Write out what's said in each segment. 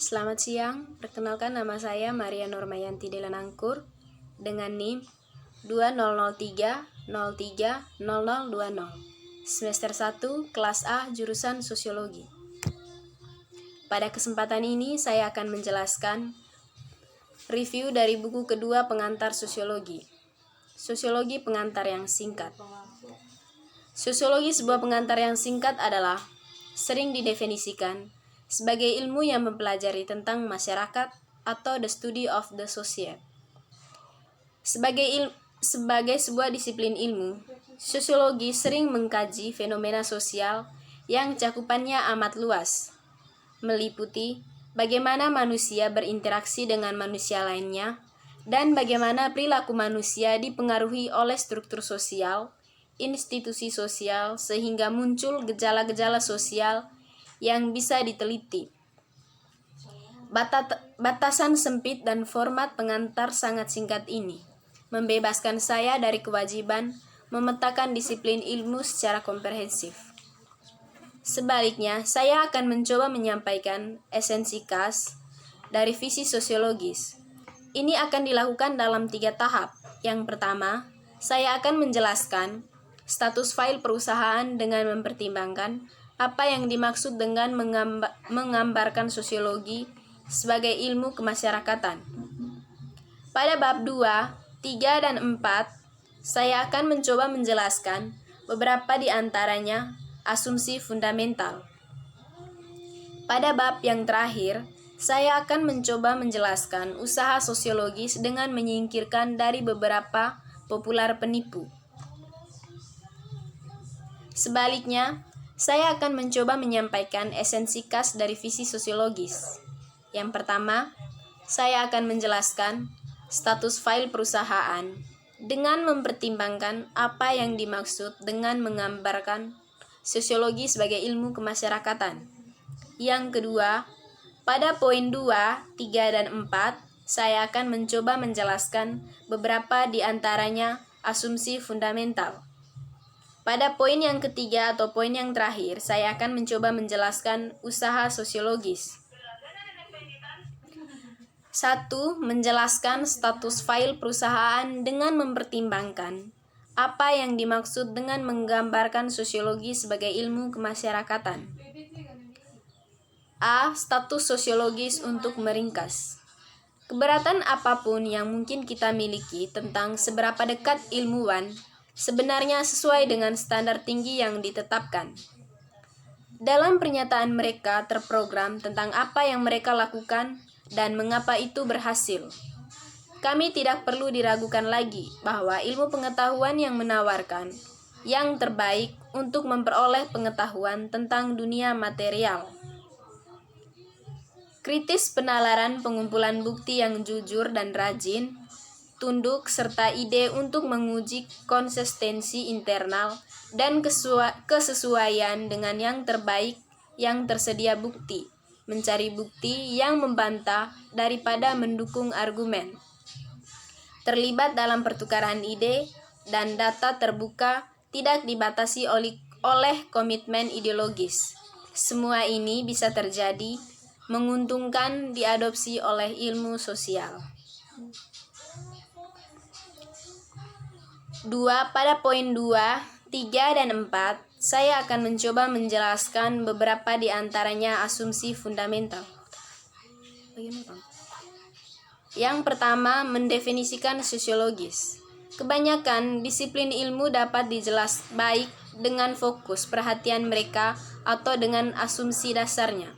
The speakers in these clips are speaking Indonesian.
Selamat siang, perkenalkan nama saya Maria Normayanti Delanangkur dengan NIM 2003030020, semester 1, kelas A, jurusan Sosiologi. Pada kesempatan ini saya akan menjelaskan review dari buku kedua pengantar Sosiologi. Sosiologi pengantar yang singkat. Sosiologi sebuah pengantar yang singkat adalah sering didefinisikan sebagai ilmu yang mempelajari tentang masyarakat atau the study of the society. Sebagai sebuah disiplin ilmu, sosiologi sering mengkaji fenomena sosial yang cakupannya amat luas, meliputi bagaimana manusia berinteraksi dengan manusia lainnya dan bagaimana perilaku manusia dipengaruhi oleh struktur sosial, institusi sosial sehingga muncul gejala-gejala sosial yang bisa diteliti. Batasan sempit dan format pengantar sangat singkat ini membebaskan saya dari kewajiban memetakan disiplin ilmu secara komprehensif. Sebaliknya, saya akan mencoba menyampaikan esensi khas dari visi sosiologis. Ini akan dilakukan dalam 3 tahap. Yang pertama, saya akan menjelaskan status file perusahaan dengan mempertimbangkan apa yang dimaksud dengan menggambarkan sosiologi sebagai ilmu kemasyarakatan. Pada bab 2, 3, dan 4, saya akan mencoba menjelaskan beberapa di antaranya asumsi fundamental. Pada bab yang terakhir, saya akan mencoba menjelaskan usaha sosiologis dengan menyingkirkan dari beberapa popular penipu. Sebaliknya, saya akan mencoba menyampaikan esensi khas dari visi sosiologis. Yang pertama, saya akan menjelaskan status file perusahaan dengan mempertimbangkan apa yang dimaksud dengan menggambarkan sosiologi sebagai ilmu kemasyarakatan. Yang kedua, pada poin 2, 3, dan 4, saya akan mencoba menjelaskan beberapa di antaranya asumsi fundamental. Pada poin yang ketiga atau poin yang terakhir, saya akan mencoba menjelaskan usaha sosiologis. 1. Menjelaskan status file perusahaan dengan mempertimbangkan apa yang dimaksud dengan menggambarkan sosiologi sebagai ilmu kemasyarakatan. A. Status sosiologis untuk meringkas. Keberatan apapun yang mungkin kita miliki tentang seberapa dekat ilmuwan sebenarnya sesuai dengan standar tinggi yang ditetapkan. Dalam pernyataan mereka terprogram tentang apa yang mereka lakukan dan mengapa itu berhasil. Kami tidak perlu diragukan lagi bahwa ilmu pengetahuan yang menawarkan yang terbaik untuk memperoleh pengetahuan tentang dunia material. Kritis penalaran pengumpulan bukti yang jujur dan rajin, tunduk serta ide untuk menguji konsistensi internal dan kesesuaian dengan yang terbaik yang tersedia bukti, mencari bukti yang membantah daripada mendukung argumen, terlibat dalam pertukaran ide dan data terbuka, tidak dibatasi oleh komitmen ideologis. Semua ini bisa terjadi, menguntungkan diadopsi oleh ilmu sosial. 2. Pada poin 2, 3, dan 4, saya akan mencoba menjelaskan beberapa di antaranya asumsi fundamental. Yang pertama, mendefinisikan sosiologis. Kebanyakan disiplin ilmu dapat dijelas baik dengan fokus perhatian mereka atau dengan asumsi dasarnya.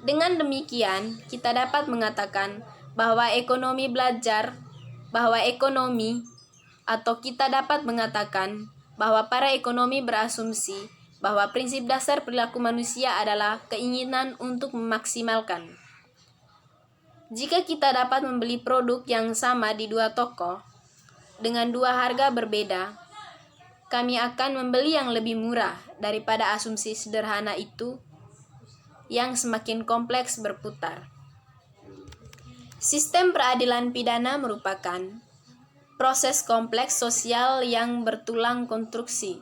Dengan demikian, kita dapat mengatakan bahwa atau kita dapat mengatakan bahwa para ekonomi berasumsi bahwa prinsip dasar perilaku manusia adalah keinginan untuk memaksimalkan. Jika kita dapat membeli produk yang sama di 2 toko dengan 2 harga berbeda, kami akan membeli yang lebih murah daripada asumsi sederhana itu yang semakin kompleks berputar. Sistem peradilan pidana merupakan proses kompleks sosial yang bertulang konstruksi.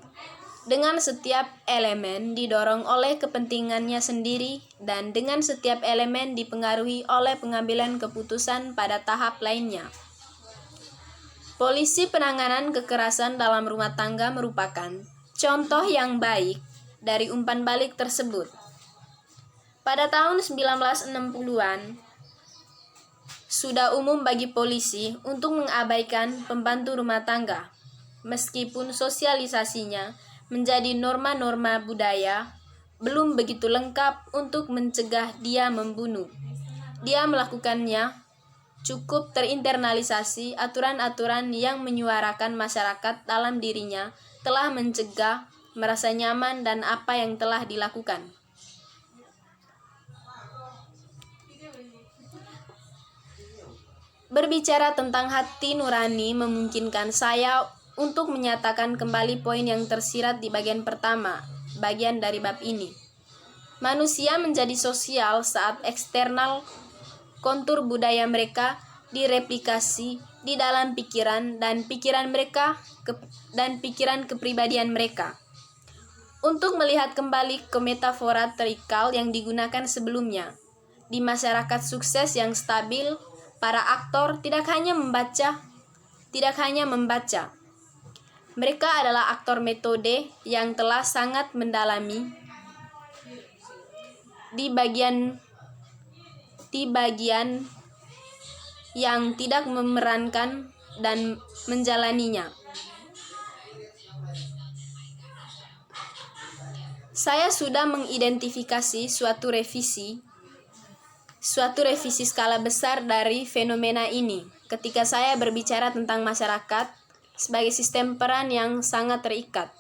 dengan setiap elemen didorong oleh kepentingannya sendiri dan dengan setiap elemen dipengaruhi oleh pengambilan keputusan pada tahap lainnya. Polisi penanganan kekerasan dalam rumah tangga merupakan contoh yang baik dari umpan balik tersebut. Pada tahun 1960-an, sudah umum bagi polisi untuk mengabaikan pembantu rumah tangga, meskipun sosialisasinya menjadi norma-norma budaya belum begitu lengkap untuk mencegah dia membunuh. Dia melakukannya cukup terinternalisasi aturan-aturan yang menyuarakan masyarakat dalam dirinya telah mencegah merasa nyaman dan apa yang telah dilakukan. Berbicara tentang hati nurani memungkinkan saya untuk menyatakan kembali poin yang tersirat di bagian pertama, bagian dari bab ini. Manusia menjadi sosial saat eksternal kontur budaya mereka direplikasi di dalam pikiran dan pikiran mereka dan pikiran kepribadian mereka. Untuk melihat kembali ke metafora terikal yang digunakan sebelumnya, di masyarakat sukses yang stabil, para aktor tidak hanya membaca. Mereka adalah aktor metode yang telah sangat mendalami di bagian yang tidak memerankan dan menjalaninya. Saya sudah mengidentifikasi suatu revisi skala besar dari fenomena ini ketika saya berbicara tentang masyarakat sebagai sistem peran yang sangat terikat.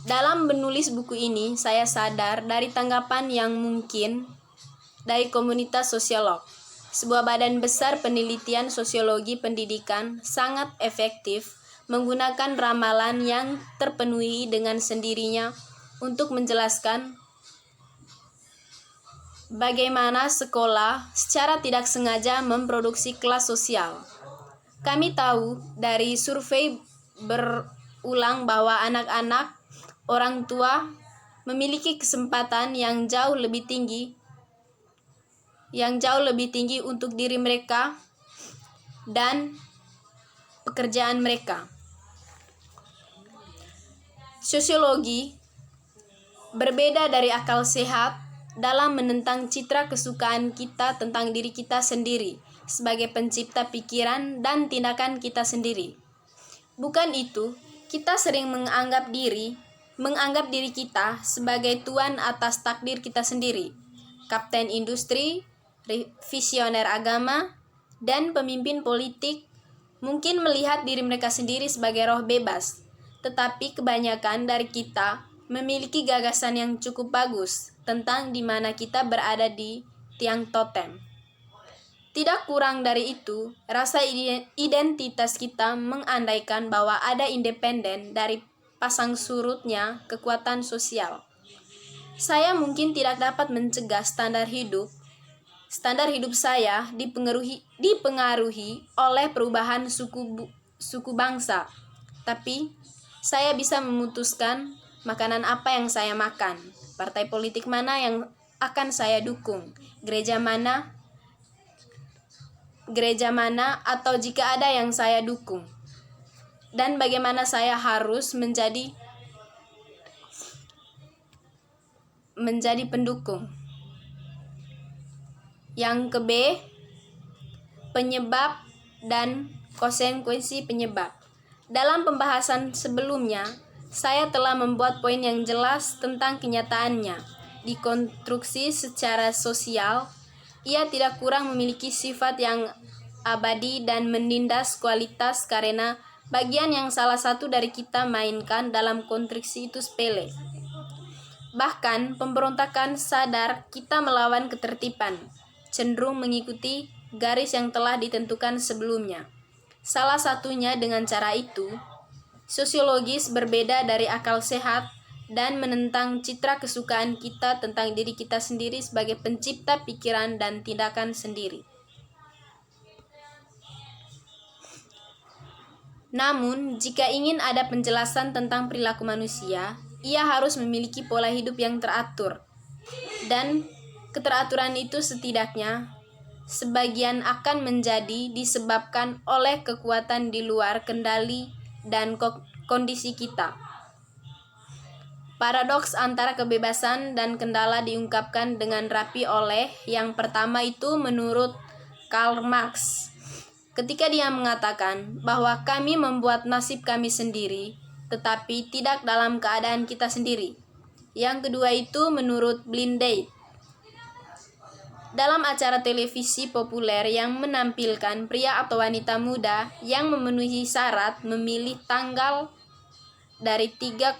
Dalam menulis buku ini, saya sadar dari tanggapan yang mungkin dari komunitas sosiolog. Sebuah badan besar penelitian sosiologi pendidikan sangat efektif menggunakan ramalan yang terpenuhi dengan sendirinya untuk menjelaskan bagaimana sekolah secara tidak sengaja memproduksi kelas sosial. Kami tahu dari survei berulang bahwa anak-anak orang tua memiliki kesempatan yang jauh lebih tinggi untuk diri mereka dan pekerjaan mereka. Sosiologi berbeda dari akal sehat dalam menentang citra kesukaan kita tentang diri kita sendiri sebagai pencipta pikiran dan tindakan kita sendiri. Bukan itu, kita sering menganggap diri kita sebagai tuan atas takdir kita sendiri, kapten industri, visioner agama, dan pemimpin politik mungkin melihat diri mereka sendiri sebagai roh bebas, tetapi kebanyakan dari kita memiliki gagasan yang cukup bagus tentang di mana kita berada di tiang totem. Tidak kurang dari itu, rasa identitas kita mengandaikan bahwa ada independen dari pasang surutnya kekuatan sosial. Saya mungkin tidak dapat mencegah standar hidup saya dipengaruhi oleh perubahan suku bangsa, tapi saya bisa memutuskan makanan apa yang saya makan, partai politik mana yang akan saya dukung, gereja mana atau jika ada yang saya dukung, dan bagaimana saya harus menjadi pendukung. Yang ke B, penyebab dan konsekuensi penyebab. Dalam pembahasan sebelumnya, saya telah membuat poin yang jelas tentang kenyataannya. Dikonstruksi secara sosial, ia tidak kurang memiliki sifat yang abadi dan menindas kualitas karena bagian yang salah satu dari kita mainkan dalam konstruksi itu sepele. Bahkan pemberontakan sadar kita melawan ketertiban, cenderung mengikuti garis yang telah ditentukan sebelumnya. Salah satunya dengan cara itu, sosiologis berbeda dari akal sehat dan menentang citra kesukaan kita tentang diri kita sendiri sebagai pencipta pikiran dan tindakan sendiri. Namun, jika ingin ada penjelasan tentang perilaku manusia, ia harus memiliki pola hidup yang teratur. Dan keteraturan itu setidaknya sebagian akan menjadi disebabkan oleh kekuatan di luar kendali dan kondisi kita. Paradoks antara kebebasan dan kendala diungkapkan dengan rapi oleh yang pertama itu menurut Karl Marx, ketika dia mengatakan bahwa kami membuat nasib kami sendiri, tetapi tidak dalam keadaan kita sendiri. Yang kedua itu menurut Blinday, dalam acara televisi populer yang menampilkan pria atau wanita muda yang memenuhi syarat memilih tanggal dari 3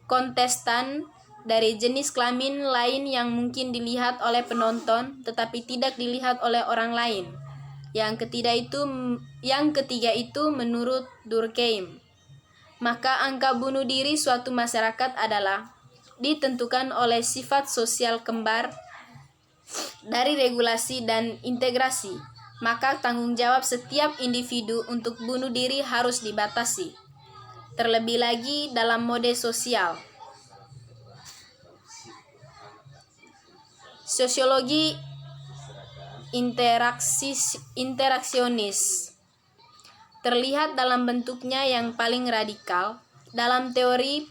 kontestan dari jenis kelamin lain yang mungkin dilihat oleh penonton tetapi tidak dilihat oleh orang lain. Yang ketiga itu menurut Durkheim, maka angka bunuh diri suatu masyarakat adalah ditentukan oleh sifat sosial kembar dari regulasi dan integrasi, maka tanggung jawab setiap individu untuk bunuh diri harus dibatasi. Terlebih lagi dalam mode sosial. Sosiologi interaksionis terlihat dalam bentuknya yang paling radikal dalam teori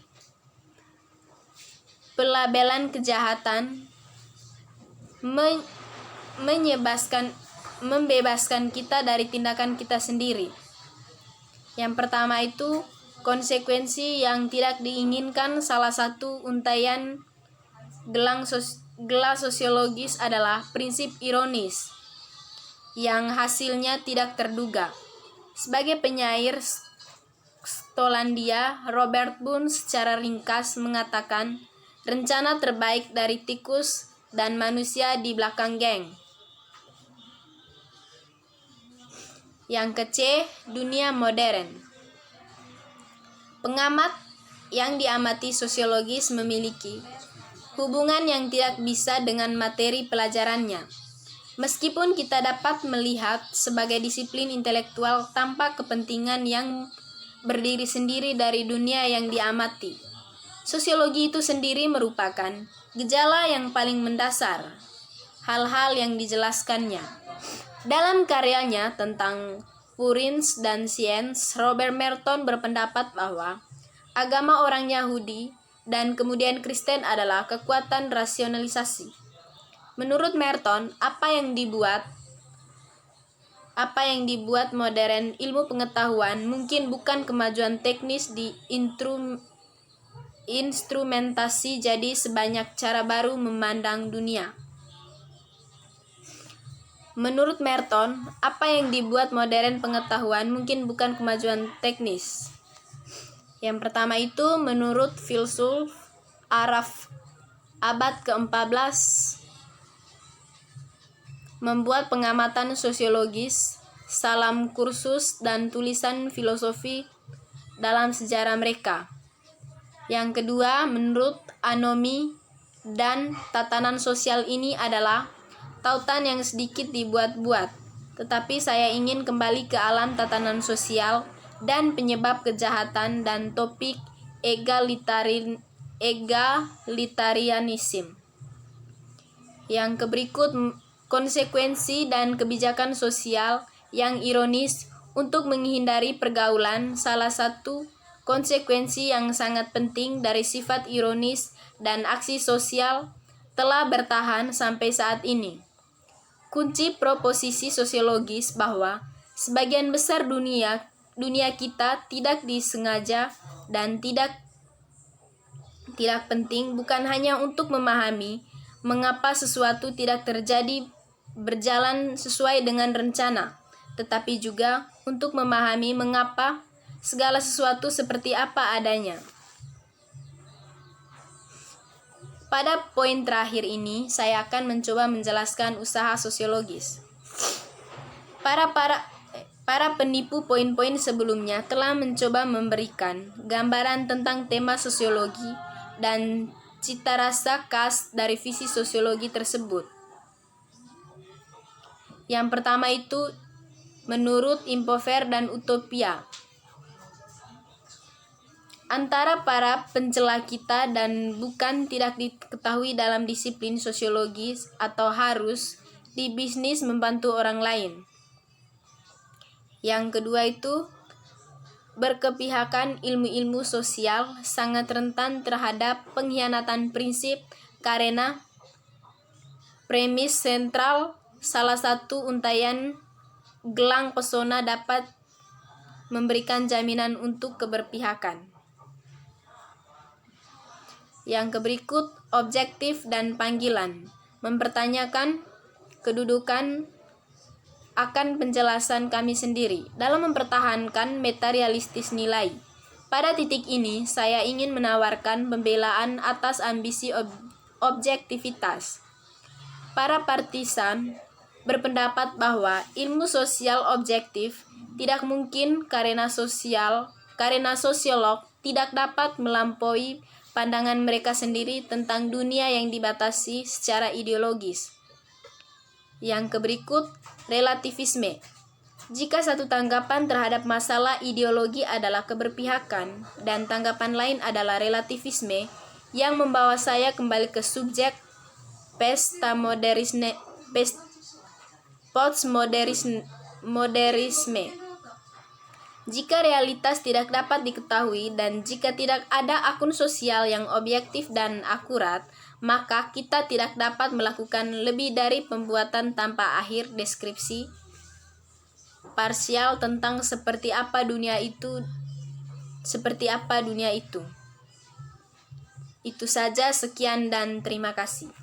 pelabelan kejahatan, membebaskan kita dari tindakan kita sendiri. Yang pertama itu konsekuensi yang tidak diinginkan. Salah satu untaian gelas sosiologis adalah prinsip ironis yang hasilnya tidak terduga. Sebagai penyair Stolandia, Robert Burns secara ringkas mengatakan, rencana terbaik dari tikus dan manusia di belakang geng. Yang ke-C, dunia modern. Pengamat yang diamati sosiologis memiliki hubungan yang tidak bisa dengan materi pelajarannya. Meskipun kita dapat melihat sebagai disiplin intelektual tanpa kepentingan yang berdiri sendiri dari dunia yang diamati, sosiologi itu sendiri merupakan gejala yang paling mendasar, hal-hal yang dijelaskannya. Dalam karyanya tentang Puritans dan Sains, Robert Merton berpendapat bahwa agama orang Yahudi dan kemudian Kristen adalah kekuatan rasionalisasi. Menurut Merton, apa yang dibuat modern ilmu pengetahuan mungkin bukan kemajuan teknis di instrumentasi jadi sebanyak cara baru memandang dunia. Menurut Merton, apa yang dibuat modern pengetahuan mungkin bukan kemajuan teknis. Yang pertama itu menurut filsuf Arab abad ke-14 membuat pengamatan sosiologis, salam kursus dan tulisan filosofi dalam sejarah mereka. Yang kedua menurut anomi dan tatanan sosial ini adalah tautan yang sedikit dibuat-buat, tetapi saya ingin kembali ke alam tatanan sosial dan penyebab kejahatan dan topik egalitarianisme. Yang berikut konsekuensi dan kebijakan sosial yang ironis untuk menghindari pergaulan. Salah satu konsekuensi yang sangat penting dari sifat ironis dan aksi sosial telah bertahan sampai saat ini. Kunci proposisi sosiologis bahwa sebagian besar dunia kita tidak disengaja dan tidak penting bukan hanya untuk memahami mengapa sesuatu tidak berjalan sesuai dengan rencana, tetapi juga untuk memahami mengapa segala sesuatu seperti apa adanya. Pada poin terakhir ini, saya akan mencoba menjelaskan usaha sosiologis. Para penipu poin-poin sebelumnya telah mencoba memberikan gambaran tentang tema sosiologi dan cita rasa khas dari visi sosiologi tersebut. Yang pertama itu menurut Impover dan Utopia. Antara para pencela kita dan bukan tidak diketahui dalam disiplin sosiologis atau harus di bisnis membantu orang lain. Yang kedua itu, berkepihakan ilmu-ilmu sosial sangat rentan terhadap pengkhianatan prinsip karena premis sentral salah satu untayan gelang pesona dapat memberikan jaminan untuk keberpihakan. Yang berikut, objektif dan panggilan. Mempertanyakan kedudukan akan penjelasan kami sendiri dalam mempertahankan materialistis nilai. Pada titik ini, saya ingin menawarkan pembelaan atas ambisi objektivitas. Para partisan berpendapat bahwa ilmu sosial objektif tidak mungkin karena sosiolog tidak dapat melampaui pandangan mereka sendiri tentang dunia yang dibatasi secara ideologis. Yang berikut, relativisme. Jika satu tanggapan terhadap masalah ideologi adalah keberpihakan dan tanggapan lain adalah relativisme, yang membawa saya kembali ke subjek postmodernisme. Jika realitas tidak dapat diketahui dan jika tidak ada akun sosial yang objektif dan akurat, maka kita tidak dapat melakukan lebih dari pembuatan tanpa akhir deskripsi parsial tentang seperti apa dunia itu. Itu saja, sekian dan terima kasih.